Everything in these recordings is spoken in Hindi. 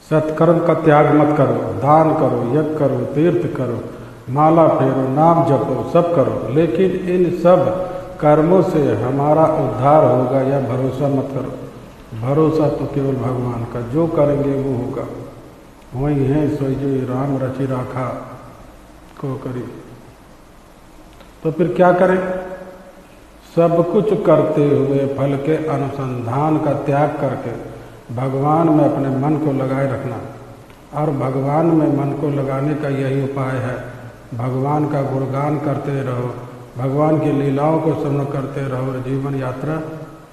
सत्कर्म का त्याग मत करो, दान करो, यज्ञ करो, तीर्थ करो, माला फेरो, नाम जपो, सब करो, लेकिन इन सब कर्मों से हमारा उद्धार होगा या भरोसा मत करो। भरोसा तो केवल भगवान का, जो करेंगे वो होगा। वही है सोई जो राम रचि राखा को करी। तो फिर क्या करें? सब कुछ करते हुए फल के अनुसंधान का त्याग करके भगवान में अपने मन को लगाए रखना। और भगवान में मन को लगाने का यही उपाय है। भगवान का गुणगान करते रहो, भगवान की लीलाओं को स्मरण करते रहो और जीवन यात्रा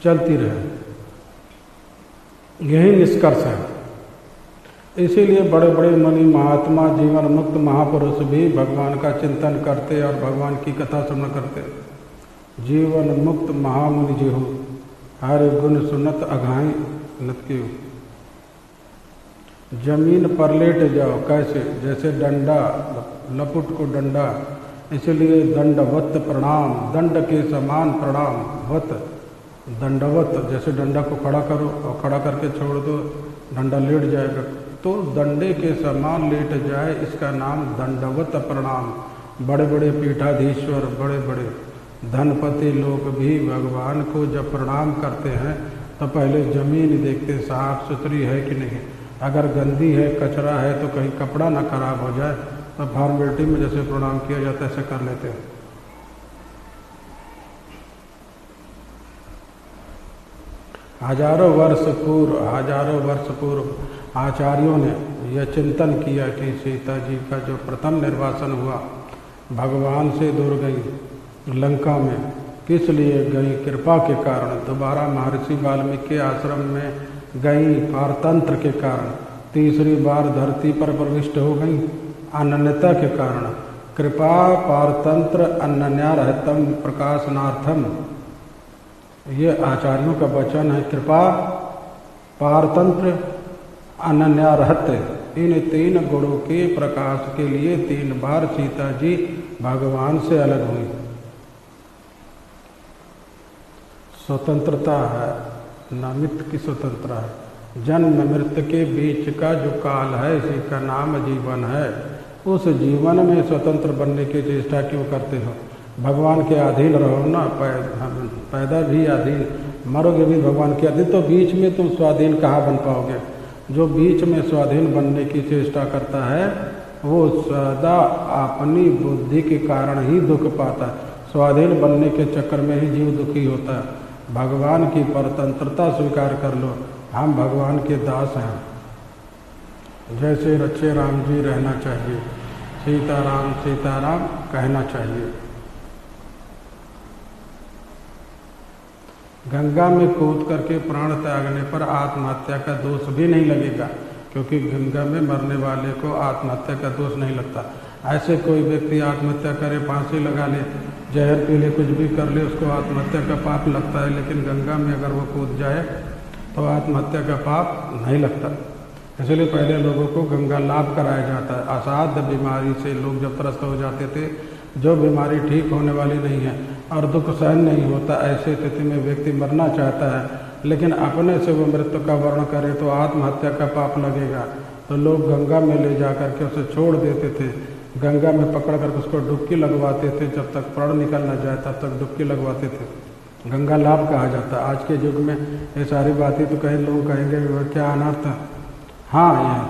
चलती रहे। यही निष्कर्ष है। इसीलिए बड़े बड़े मुनि महात्मा जीवन मुक्त महापुरुष भी भगवान का चिंतन करते और भगवान की कथा सुन करते। जीवन मुक्त महामुनि जी हो, हर गुण सुनत अघाई नत की हो। जमीन पर लेट जाओ, कैसे? जैसे डंडा, लपुट को डंडा, इसलिए दंडवत प्रणाम, दंड के समान प्रणाम, वत दंडवत, जैसे डंडा को खड़ा करो और खड़ा करके छोड़ दो, डंडा लेट जाएगा, तो दंडे के समान लेट जाए, इसका नाम दंडवत प्रणाम। बड़े बड़े पीठाधीश्वर, बड़े बड़े धनपति लोग भी भगवान को जब प्रणाम करते हैं तो पहले जमीन देखते साफ सुथरी है कि नहीं। अगर गंदी है, कचरा है, तो कहीं कपड़ा ना खराब हो जाए, तो फॉर्मेलिटी में जैसे प्रणाम किया जाता है ऐसे कर लेते हैं। हजारों वर्ष पूर्व आचार्यों ने यह चिंतन किया कि सीता जी का जो प्रथम निर्वासन हुआ, भगवान से दूर गई, लंका में किस लिए गई? कृपा के कारण। दोबारा महर्षि वाल्मीकि के आश्रम में गई पारतंत्र के कारण। तीसरी बार धरती पर प्रविष्ट हो गई अनन्यता के कारण। कृपा पारतंत्र अनन्या रहतम प्रकाशनार्थम, ये आचार्यों का वचन है। कृपा पारतंत्र अनन्या रहते, इन तीन गुणों के प्रकाश के लिए 3 बार सीता जी भगवान से अलग हुई। स्वतंत्रता है, नमित की स्वतंत्रता है। जन्म मृत्यु के बीच का जो काल है, इसी का नाम जीवन है। उस जीवन में स्वतंत्र बनने की चेष्टा क्यों करते हो? भगवान के अधीन रहो ना। पैदा भी अधीन, मरोगे भी भगवान के अधीन, तो बीच में तुम स्वाधीन कहाँ बन पाओगे? जो बीच में स्वाधीन बनने की चेष्टा करता है वो सदा अपनी बुद्धि के कारण ही दुख पाता है। स्वाधीन बनने के चक्कर में ही जीव दुखी होता है। भगवान की परतंत्रता स्वीकार कर लो, हम भगवान के दास हैं। जैसे रचे राम जी रहना चाहिए, सीताराम सीताराम कहना चाहिए। गंगा में कूद करके प्राण त्यागने पर आत्महत्या का दोष भी नहीं लगेगा, क्योंकि गंगा में मरने वाले को आत्महत्या का दोष नहीं लगता। ऐसे कोई व्यक्ति आत्महत्या करे, फांसी लगा ले, जहर पी ले, कुछ भी कर ले, उसको आत्महत्या का पाप लगता है। लेकिन गंगा में अगर वो कूद जाए तो आत्महत्या का पाप नहीं लगता। इसलिए पहले लोगों को गंगा लाभ कराया जाता है। असाध्य बीमारी से लोग जब त्रस्त हो जाते थे, जो बीमारी ठीक होने वाली नहीं है और दुख सहन नहीं होता, ऐसे स्थिति में व्यक्ति मरना चाहता है, लेकिन अपने से वो मृत्यु का वर्ण करे तो आत्महत्या का पाप लगेगा। तो लोग गंगा में ले जा करके उसे छोड़ देते थे, गंगा में पकड़ करके उसको डुबकी लगवाते थे। जब तक प्राण निकल न जाए तब तक डुबकी लगवाते थे। गंगा लाभ कहा जाता है। आज के युग में ये सारी बातें तो कहीं लोग कहेंगे क्या अनर्थ है। हाँ, ये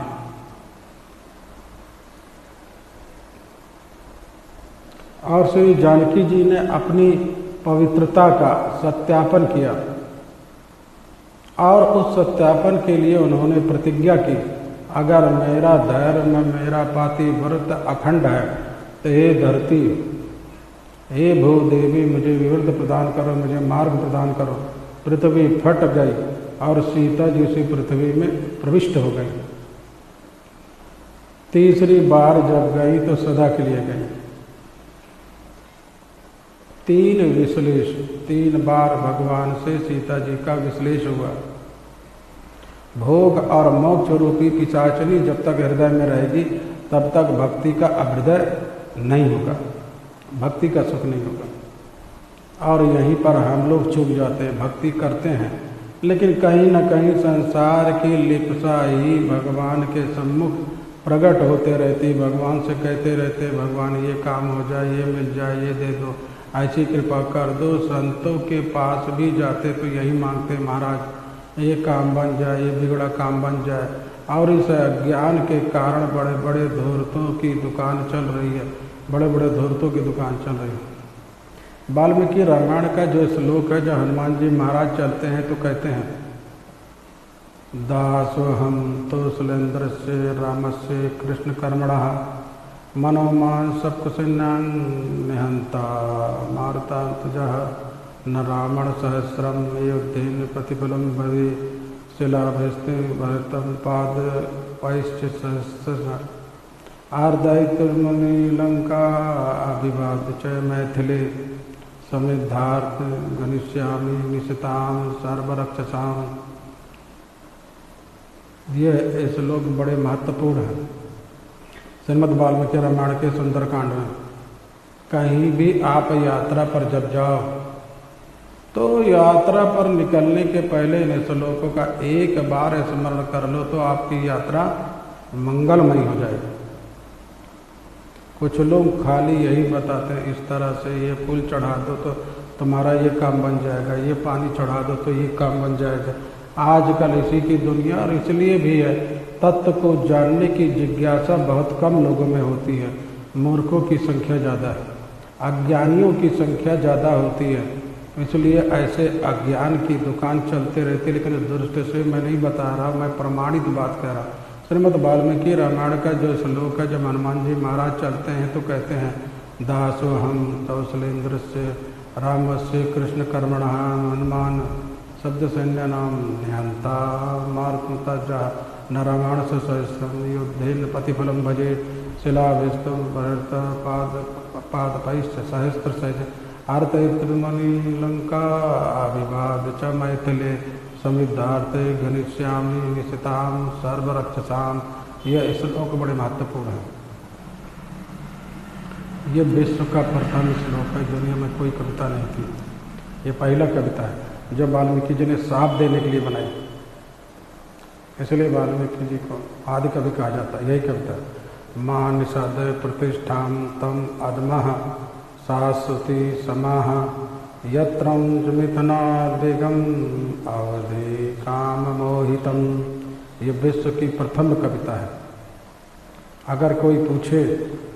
और श्री जानकी जी ने अपनी पवित्रता का सत्यापन किया और उस सत्यापन के लिए उन्होंने प्रतिज्ञा की, अगर मेरा धर्म मेरा पातिव्रत अखंड है तो हे धरती, हे भूदेवी, मुझे विवृत प्रदान करो, मुझे मार्ग प्रदान करो। पृथ्वी फट गई और सीता जी उसी पृथ्वी में प्रविष्ट हो गई। तीसरी बार जब गई तो सदा के लिए गई। 3 बार भगवान से सीता जी का विश्लेष हुआ। भोग और मोक्ष रूपी पिशाचनी जब तक हृदय में रहेगी तब तक भक्ति का अभ्युदय नहीं होगा, भक्ति का सुख नहीं होगा। और यहीं पर हम लोग चूक जाते हैं। भक्ति करते हैं लेकिन कहीं न कहीं संसार की लिप्सा ही भगवान के सम्मुख प्रकट होते रहती, भगवान से कहते रहते भगवान ये काम हो जाए, ये मिल जाए, ये दे दो, ऐसी कृपा कर दो। संतों के पास भी जाते तो यही मांगते, महाराज ये काम बन जाए, ये बिगड़ा काम बन जाए। और इस अज्ञान के कारण बड़े बड़े धूर्तों की दुकान चल रही है, बड़े बड़े धूर्तों की दुकान चल रही है। वाल्मीकि रामायण का जो श्लोक है, जब हनुमान जी महाराज चलते हैं तो कहते हैं, दासोहम तोसलेन्द्र से रामस्य कृष्ण कर्मणा मनोमान सप्तसेनान निहंता मारुतांतजः न रावण सहस्रम युद्धेन प्रतिफलम भवे शिलाभिस्ते भरतम पाद पैश्च सहस्र आर्दयितुर्मणि लंका अभिवाद च मैथिले समिद्धार्थ गणिष्यामि निशिताम सर्वरक्षसाम। ये श्लोक बड़े महत्वपूर्ण हैं श्रीमद् वाल्मीकि रामायण के सुंदरकांड में। कहीं भी आप यात्रा पर जब जाओ तो यात्रा पर निकलने के पहले इन श्लोकों का एक बार स्मरण कर लो तो आपकी यात्रा मंगलमयी हो जाएगी। कुछ लोग खाली यही बताते हैं, इस तरह से ये पुल चढ़ा दो तो तुम्हारा ये काम बन जाएगा, ये पानी चढ़ा दो तो ये काम बन जाएगा। आजकल इसी की दुनिया, और इसलिए भी है तत्व को जानने की जिज्ञासा बहुत कम लोगों में होती है। मूर्खों की संख्या ज़्यादा है, अज्ञानियों की संख्या ज़्यादा होती है, इसलिए ऐसे अज्ञान की दुकान चलते रहती। लेकिन इस दृष्टि से मैं नहीं बता रहा, मैं प्रमाणित बात कह रहा। श्रीमद् वाल्मीकि रामायण का जो श्लोक है, जब हनुमान जी महाराज चलते हैं तो कहते हैं, दासोहम कौशलेन्द्र से राम से कृष्ण कर्मण हनुमान शब्द सैन्य नाम निहंता मारुता जा न रामायण से सहस्रम युद्धेन प्रतिफलम भजे शिलाभिस्तम भरत पाद पैश्च सहस्त्र सहज आर्तयितुर्मणि लंका अभिवाद च मैथिले समिद्धार्थ घनिष्यामि निशिताम सर्वरक्षसाम। यह श्लोक बड़े महत्वपूर्ण है। ये विश्व का प्रथम श्लोक है, दुनिया में कोई कविता नहीं थी, ये पहला कविता है जो वाल्मीकि जी ने साथ देने के लिए बनाई। इसलिए वाल्मीकि जी को आदि कवि कहा जाता है। यही कविता है, महानिषाद प्रतिष्ठाम तम अदमः शाश्वती समाह यत्रं मिथुना दिगम अवधि काम मोहितम। ये विश्व की प्रथम कविता है। अगर कोई पूछे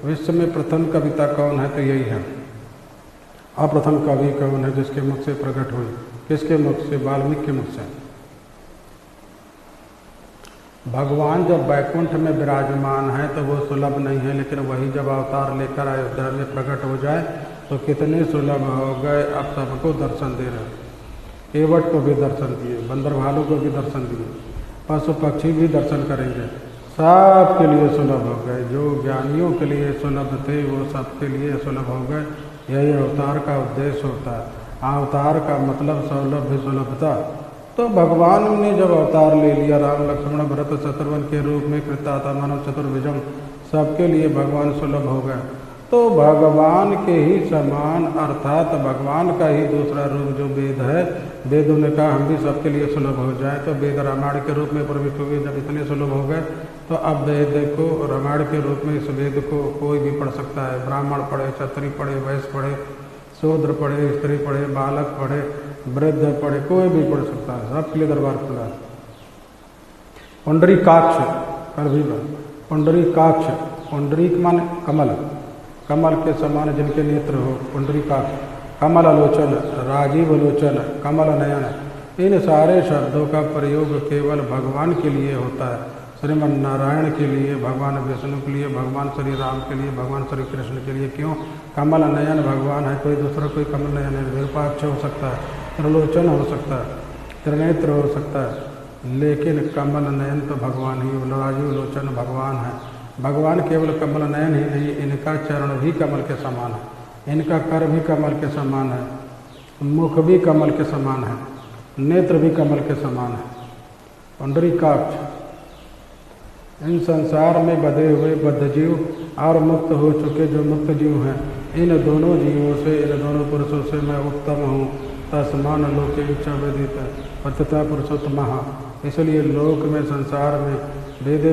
विश्व में प्रथम कविता कौन है तो यही है। अप्रथम कवि कौन है जिसके मुख से प्रकट हुई? किसके मुख से? वाल्मीकि के मुख से। भगवान जब वैकुंठ में विराजमान है तो वो सुलभ नहीं है, लेकिन वही जब अवतार लेकर अयोध्या में प्रकट हो जाए तो कितने सुलभ हो गए। अब सबको दर्शन दे रहे, केवट को भी दर्शन दिए, बंदर भालू को भी दर्शन दिए, पशु पक्षी भी दर्शन करेंगे, सबके लिए सुलभ हो गए। जो ज्ञानियों के लिए सुलभ थे वो सबके लिए सुलभ हो गए। यही अवतार का उद्देश्य होता है। अवतार का मतलब सौलभ्य सुलभता। तो भगवान ने जब अवतार ले लिया, राम लक्ष्मण भरत शत्रुघ्न के रूप में कृताता मानव चतुर्भुजम, सबके लिए भगवान सुलभ हो गए। तो भगवान के ही समान अर्थात भगवान का ही दूसरा रूप जो वेद है, वेदों ने कहा हम भी सबके लिए सुलभ हो जाए। तो वेद रामायण के रूप में प्रविष्ट हुए। जब इतने सुलभ हो गए तो अब वेद को रामायण के रूप में इस वेद को कोई भी पढ़ सकता है। ब्राह्मण पढ़े, क्षत्रिय पढ़े, वैश्य पढ़े, शूद्र पढ़े, स्त्री पढ़े, बालक पढ़े, वृद्ध पढ़े, कोई भी पढ़ सकता है। सबके लिए दरबार खुला है। पुंडरीकाक्ष कर भी पुंडरीकाक्ष, पुंडरीक मान कमल, कमल के समान जिनके नेत्र हो, पुंडरीकाक्ष। कमल आलोचन, राजीव आलोचन, कमल नयन, इन सारे शब्दों का प्रयोग केवल भगवान के लिए होता है। श्रीमन नारायण के लिए, भगवान विष्णु के लिए, भगवान श्री राम के लिए, भगवान श्री कृष्ण के लिए। क्यों? कमल नयन भगवान है, कोई दूसरा कोई कमल नयन है। विरूपाक्ष हो सकता है, त्रिलोचन हो सकता है, त्रिनेत्र हो सकता है, लेकिन कमल नयन तो भगवान ही, राजीव लोचन भगवान है। भगवान केवल कमल नयन ही नहीं, इनका चरण भी कमल के समान है, इनका कर भी कमल के समान है, मुख भी कमल के समान है, नेत्र भी कमल के समान है। पुंडरीकाक्ष। इन संसार में बधे हुए बद्ध जीव और मुक्त हो चुके जो मुक्त जीव हैं, इन दोनों जीवों से, इन दोनों पुरुषों से मैं उत्तम हूँ। तस्मान लोके इच्छा वेदित पतता पुरुषोत्तम। इसलिए लोक में, संसार में वेदे